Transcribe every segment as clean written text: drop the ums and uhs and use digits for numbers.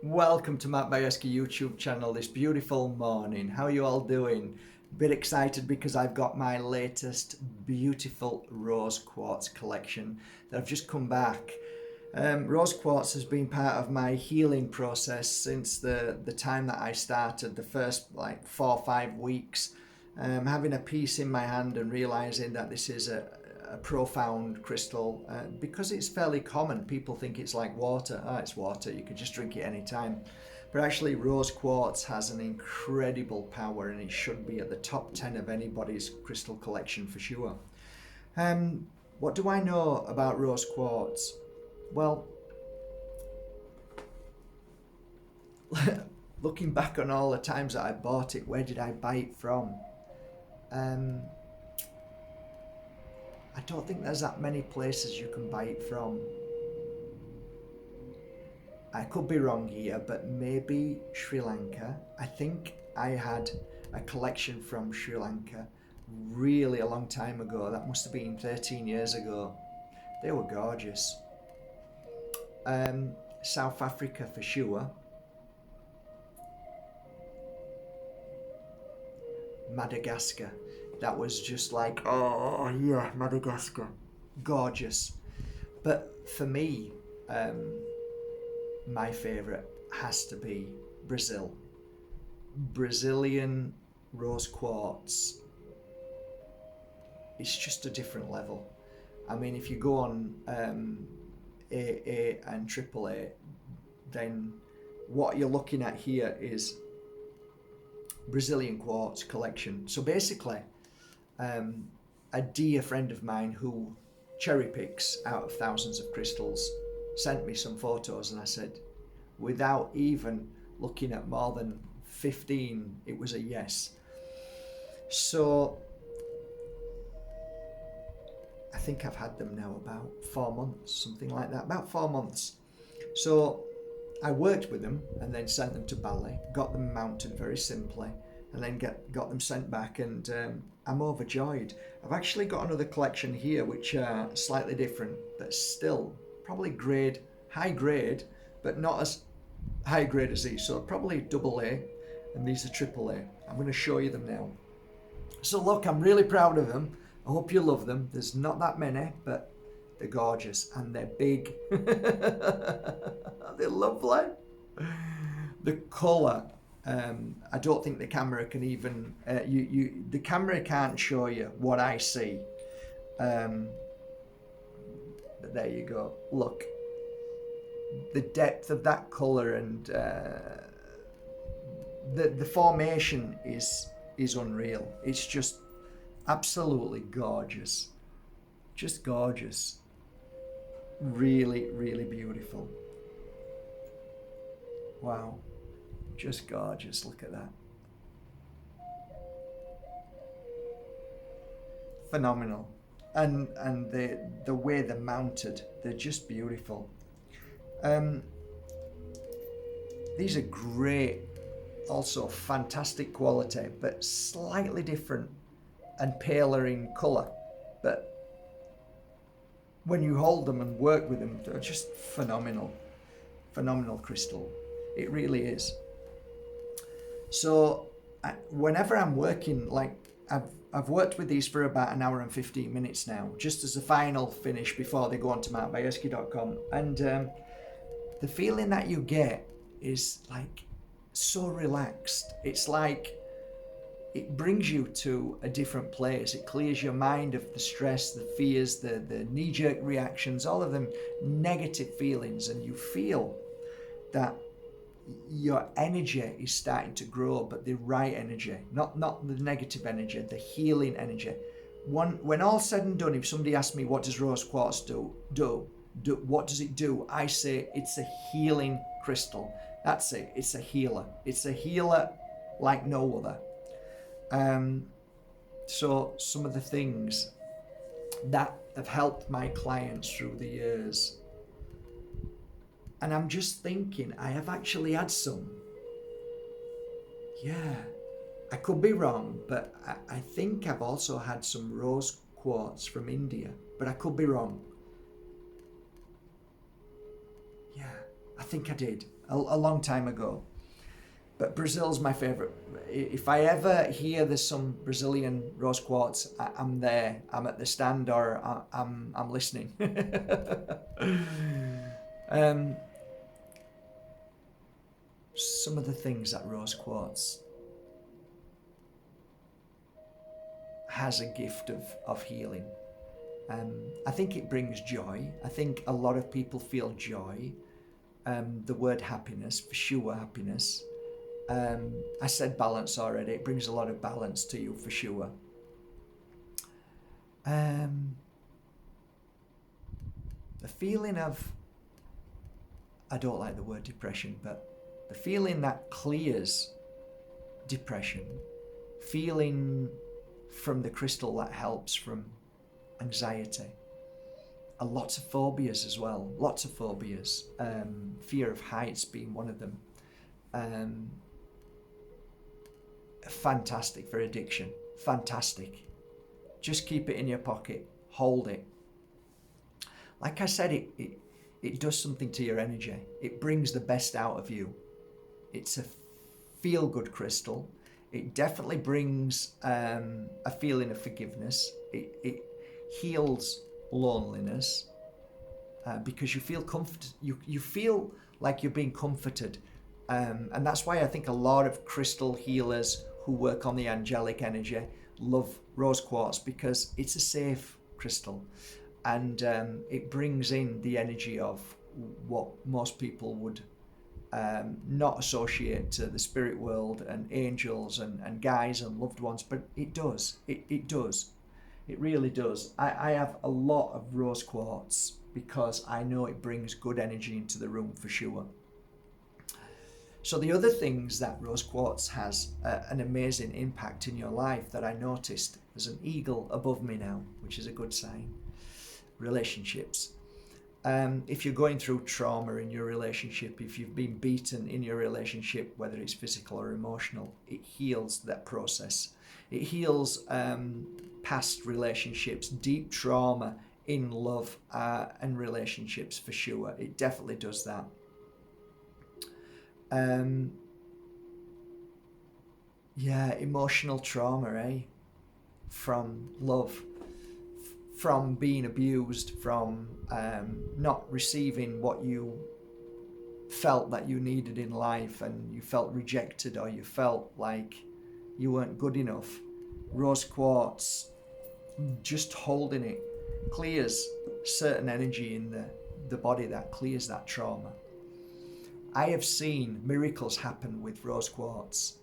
Welcome to Matt Bajerski YouTube channel this beautiful morning. How are you all doing? Bit excited because I've got my latest beautiful rose quartz collection that I've just come back. Rose quartz has been part of my healing process since the time that I started, the first like 4 or 5 weeks. Having a piece in my hand and realizing that this is a profound crystal, because it's fairly common. People think it's like water. Oh, it's water, you could just drink it anytime. But actually rose quartz has an incredible power, and it should be at the top 10 of anybody's crystal collection for sure. What do I know about rose quartz? Well, looking back on all the times that I bought it, where did I buy it from? I don't think there's that many places you can buy it from. I could be wrong here, but maybe Sri Lanka. I think I had a collection from Sri Lanka really a long time ago. That must have been 13 years ago. They were gorgeous. South Africa for sure. Madagascar. That was just like, oh yeah, Madagascar. Gorgeous. But for me, my favourite has to be Brazil. Brazilian rose quartz. It's just a different level. I mean, if you go on AA and AAA, then what you're looking at here is Brazilian quartz collection. So basically, a dear friend of mine who cherry picks out of thousands of crystals sent me some photos, and I said, without even looking at more than 15, it was a yes. So I think I've had them now about 4 months, something like that, about 4 months. So I worked with them and then sent them to Bali, got them mounted very simply, and then got them sent back, and I'm overjoyed. I've actually got another collection here which are slightly different, but still probably high grade, but not as high grade as these, so probably AA, and these are AAA. I'm going to show you them now. So look, I'm really proud of them. I hope you love them. There's not that many, but they're gorgeous and they're big. They're lovely. The colour, I don't think the camera can even, the camera can't show you what I see. But there you go. Look, the depth of that colour, and the formation is unreal. It's just absolutely gorgeous. Just gorgeous. Really, really beautiful. Wow. Just gorgeous. Look at that. Phenomenal. And the way they're mounted, they're just beautiful. These are great, also fantastic quality, but slightly different and paler in colour. But when you hold them and work with them, they're just phenomenal. Phenomenal crystal. It really is. So whenever I'm working, like I've worked with these for about 1 hour and 15 minutes now, just as a final finish before they go on to mattbajerski.com. And the feeling that you get is like so relaxed. It's like it brings you to a different place. It clears your mind of the stress, the fears, the knee-jerk reactions, all of them negative feelings, and you feel that your energy is starting to grow, but the right energy, not the negative energy, the healing energy. When all said and done, if somebody asks me what does rose quartz do, what does it do, I say it's a healing crystal. That's it. It's a healer. It's a healer like no other. So some of the things that have helped my clients through the years, and I'm just thinking, I have actually had some. Yeah, I could be wrong, but I think I've also had some rose quartz from India, but I could be wrong. Yeah, I think I did. a long time ago. But Brazil's my favourite. If I ever hear there's some Brazilian rose quartz, I'm there. I'm at the stand, or I'm listening. Some of the things that rose quartz has a gift of healing. I think it brings joy. I think a lot of people feel joy. The word happiness, for sure, happiness. I said balance already. It brings a lot of balance to you, for sure. The feeling of, I don't like the word depression, but the feeling that clears depression, feeling from the crystal that helps from anxiety. Lots of phobias as well, lots of phobias. Fear of heights being one of them. Fantastic for addiction, fantastic. Just keep it in your pocket, hold it. Like I said, it does something to your energy. It brings the best out of you. It's a feel-good crystal. It definitely brings a feeling of forgiveness. It heals loneliness because you feel you feel like you're being comforted, and that's why I think a lot of crystal healers who work on the angelic energy love rose quartz, because it's a safe crystal, and it brings in the energy of what most people would not associate to the spirit world and angels and guides and loved ones, but it does. It does. It really does. I have a lot of rose quartz because I know it brings good energy into the room, for sure. So the other things that rose quartz has an amazing impact in your life that I noticed. There's an eagle above me now, which is a good sign. Relationships. If you're going through trauma in your relationship, if you've been beaten in your relationship, whether it's physical or emotional, it heals that process. It heals past relationships, deep trauma in love and relationships, for sure. It definitely does that. Emotional trauma, from love, from being abused, from not receiving what you felt that you needed in life, and you felt rejected, or you felt like you weren't good enough. Rose quartz, just holding it, clears certain energy in the body that clears that trauma. I have seen miracles happen with rose quartz.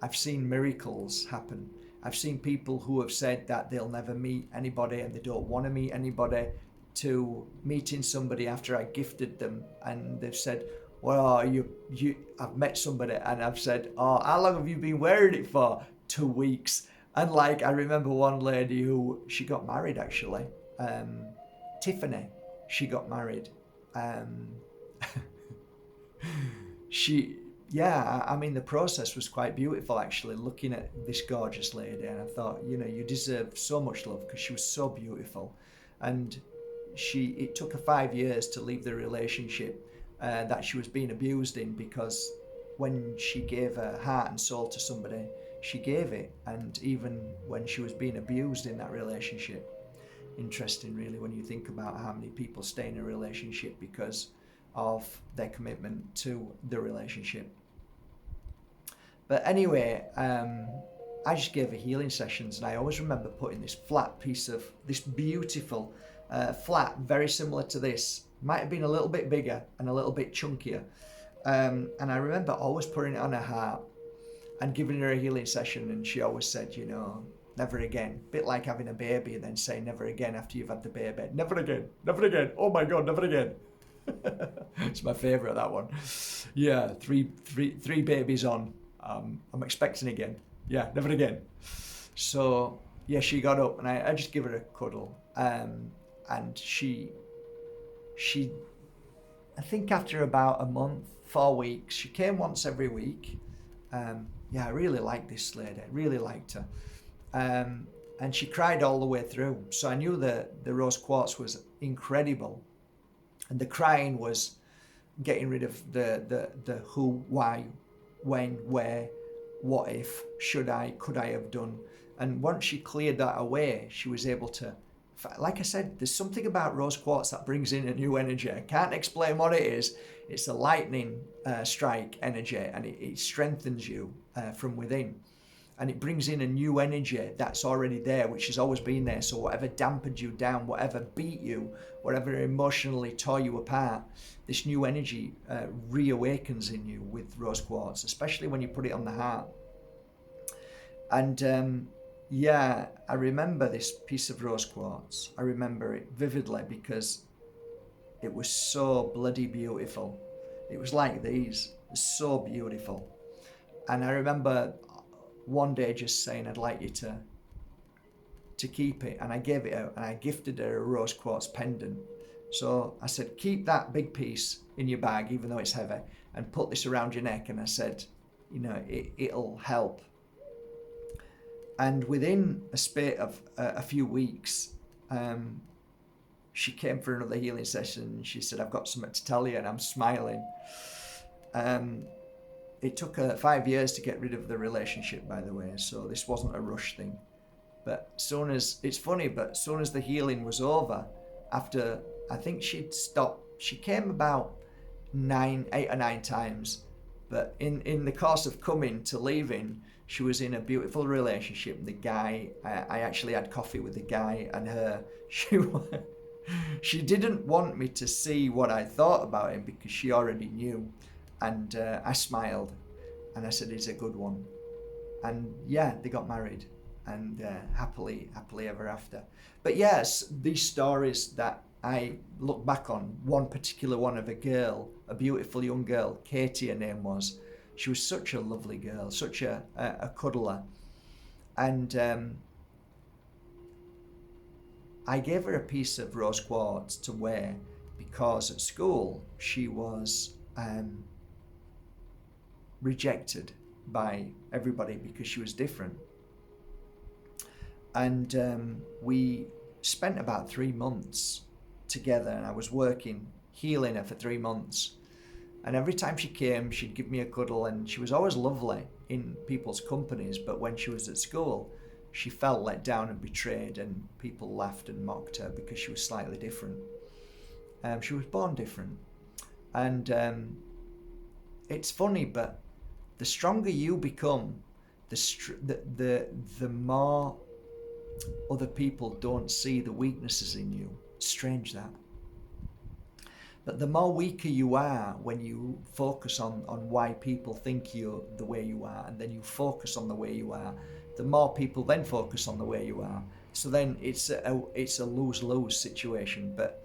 I've seen miracles happen. I've seen people who have said that they'll never meet anybody and they don't want to meet anybody, to meeting somebody after I gifted them, and they've said, well, I've met somebody, and I've said, oh, how long have you been wearing it for? 2 weeks. And like, I remember one lady who, she got married actually. Tiffany, she got married. The process was quite beautiful actually, looking at this gorgeous lady, and I thought, you deserve so much love, because she was so beautiful. And it took her 5 years to leave the relationship that she was being abused in, because when she gave her heart and soul to somebody, she gave it. And even when she was being abused in that relationship, interesting really, when you think about how many people stay in a relationship because of their commitment to the relationship. But anyway, I just gave her healing sessions, and I always remember putting this flat piece of this beautiful flat, very similar to this, might have been a little bit bigger and a little bit chunkier, and I remember always putting it on her heart and giving her a healing session, and she always said, never again. Bit like having a baby and then saying never again after you've had the baby. Never again, never again, oh my god, never again. It's my favourite, that one. Yeah, three babies on. I'm expecting again. Yeah, never again. So yeah, she got up and I just give her a cuddle. And she, I think after about a month, 4 weeks, she came once every week. I really liked this lady, really liked her. And she cried all the way through. So I knew that the rose quartz was incredible. And the crying was getting rid of the who, why, when, where, what if, should I, could I have done. And once she cleared that away, she was able to, like I said, there's something about rose quartz that brings in a new energy. I can't explain what it is. It's a lightning strike energy, and it strengthens you from within. And it brings in a new energy that's already there, which has always been there. So whatever dampened you down, whatever beat you, whatever emotionally tore you apart, this new energy reawakens in you with rose quartz, especially when you put it on the heart. And yeah, I remember this piece of rose quartz. I remember it vividly because it was so bloody beautiful. It was like these, it was so beautiful. And I remember one day just saying, I'd like you to keep it. And I gave it out, and I gifted her a rose quartz pendant. So I said, keep that big piece in your bag, even though it's heavy, and put this around your neck. And I said, you know, it'll help. And within a space of a few weeks, she came for another healing session, and she said, I've got something to tell you. And I'm smiling. It took her 5 years to get rid of the relationship, by the way, so this wasn't a rush thing. But it's funny, but as soon as the healing was over, after, I think she'd stopped, she came about 8 or 9 times, but in the course of coming to leaving, she was in a beautiful relationship. The guy, I actually had coffee with the guy and her. She didn't want me to see what I thought about him because she already knew. And I smiled, and I said, he's a good one. And yeah, they got married, and happily ever after. But yes, these stories that I look back on, one particular one of a girl, a beautiful young girl, Katie her name was. She was such a lovely girl, such a cuddler. And I gave her a piece of rose quartz to wear because at school she was rejected by everybody because she was different. And we spent about 3 months together, and I was working, healing her for 3 months. And every time she came, she'd give me a cuddle, and she was always lovely in people's companies. But when she was at school, she felt let down and betrayed, and people laughed and mocked her because she was slightly different. She was born different. And it's funny, but the stronger you become, the more other people don't see the weaknesses in you. Strange that. But the more weaker you are when you focus on why people think you're the way you are, and then you focus on the way you are, the more people then focus on the way you are. So then it's a lose-lose situation. But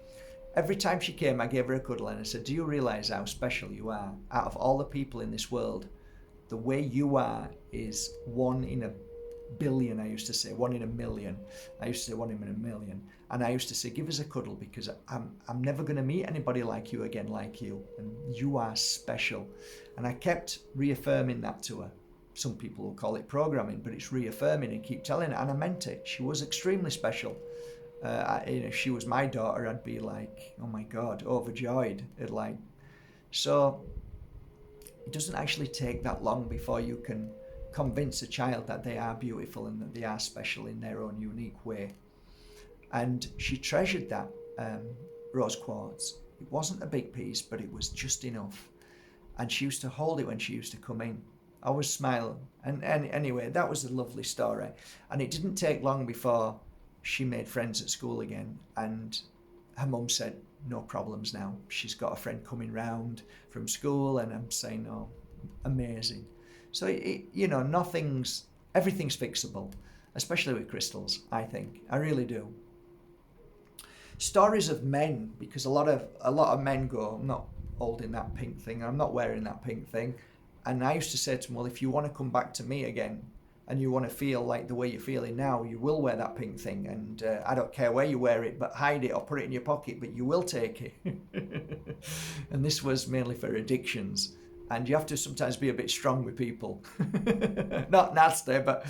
every time she came, I gave her a cuddle, and I said, do you realize how special you are? Out of all the people in this world, the way you are is 1 in a billion, I used to say, 1 in a million. I used to say 1 in a million. And I used to say, give us a cuddle, because I'm never going to meet anybody like you again, like you. And you are special. And I kept reaffirming that to her. Some people will call it programming, but it's reaffirming, and keep telling her. And I meant it. She was extremely special. If she was my daughter, I'd be like, oh my God, overjoyed. So it doesn't actually take that long before you can convince a child that they are beautiful and that they are special in their own unique way. And she treasured that rose quartz. It wasn't a big piece, but it was just enough. And she used to hold it when she used to come in. I was smiling. And anyway, that was a lovely story. And it didn't take long before she made friends at school again. And her mum said, no problems now. She's got a friend coming round from school. And I'm saying, oh, amazing. So, everything's fixable, especially with crystals, I think. I really do. Stories of men, because a lot of men go, I'm not holding that pink thing, I'm not wearing that pink thing. And I used to say to them, well, if you want to come back to me again and you want to feel like the way you're feeling now, you will wear that pink thing. And I don't care where you wear it, but hide it or put it in your pocket, but you will take it. And this was mainly for addictions. And you have to sometimes be a bit strong with people. Not nasty, but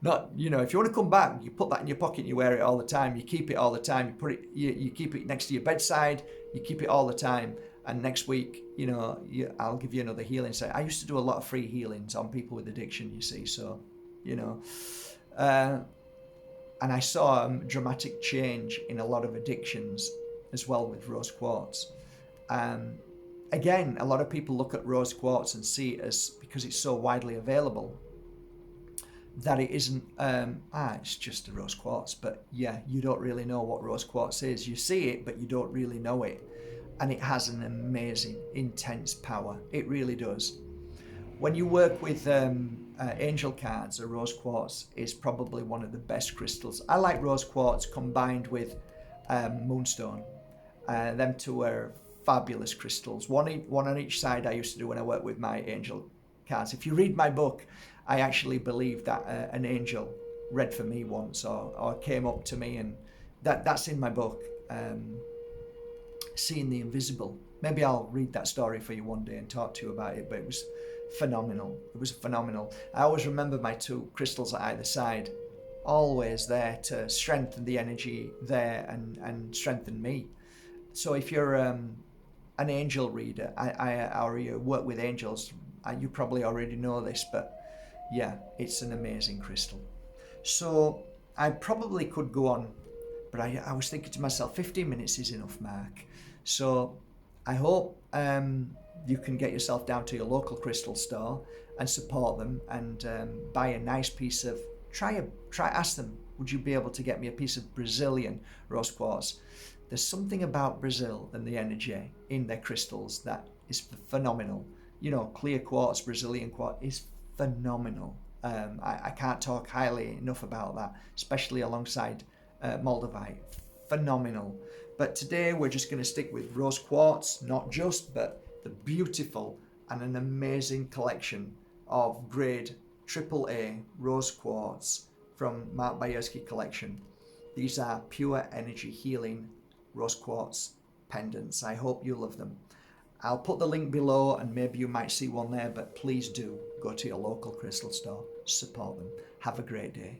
not, if you want to come back, you put that in your pocket and you wear it all the time. You keep it all the time. You keep it next to your bedside. You keep it all the time. And next week, I'll give you another healing set. I used to do a lot of free healings on people with addiction, you see. So, and I saw a dramatic change in a lot of addictions as well with rose quartz. Again, a lot of people look at rose quartz and see it as, because it's so widely available, that it isn't, it's just a rose quartz. But yeah, you don't really know what rose quartz is. You see it, but you don't really know it. And it has an amazing, intense power. It really does. When you work with angel cards, a rose quartz is probably one of the best crystals. I like rose quartz combined with moonstone. Them two are fabulous crystals. One on each side I used to do when I worked with my angel cards. If you read my book, I actually believe that an angel read for me once or came up to me, and that's in my book, Seeing the Invisible. Maybe I'll read that story for you one day and talk to you about it, but it was phenomenal. It was phenomenal. I always remember my two crystals at either side, always there to strengthen the energy there and strengthen me. So if you're an angel reader, or you work with angels, you probably already know this, but yeah, it's an amazing crystal. So I probably could go on, but I was thinking to myself, 15 minutes is enough, Mark. So I hope you can get yourself down to your local crystal store and support them, and buy a nice piece of, ask them, would you be able to get me a piece of Brazilian rose quartz? There's something about Brazil and the energy in their crystals that is phenomenal. Clear quartz, Brazilian quartz is phenomenal. I can't talk highly enough about that, especially alongside Moldavite. Phenomenal. But today we're just going to stick with rose quartz, not just, but the beautiful and an amazing collection of grade AAA rose quartz from Mark Bajerski collection. These are pure energy healing rose quartz pendants. I hope you love them. I'll put the link below, and maybe you might see one there, but please do go to your local crystal store, support them. Have a great day.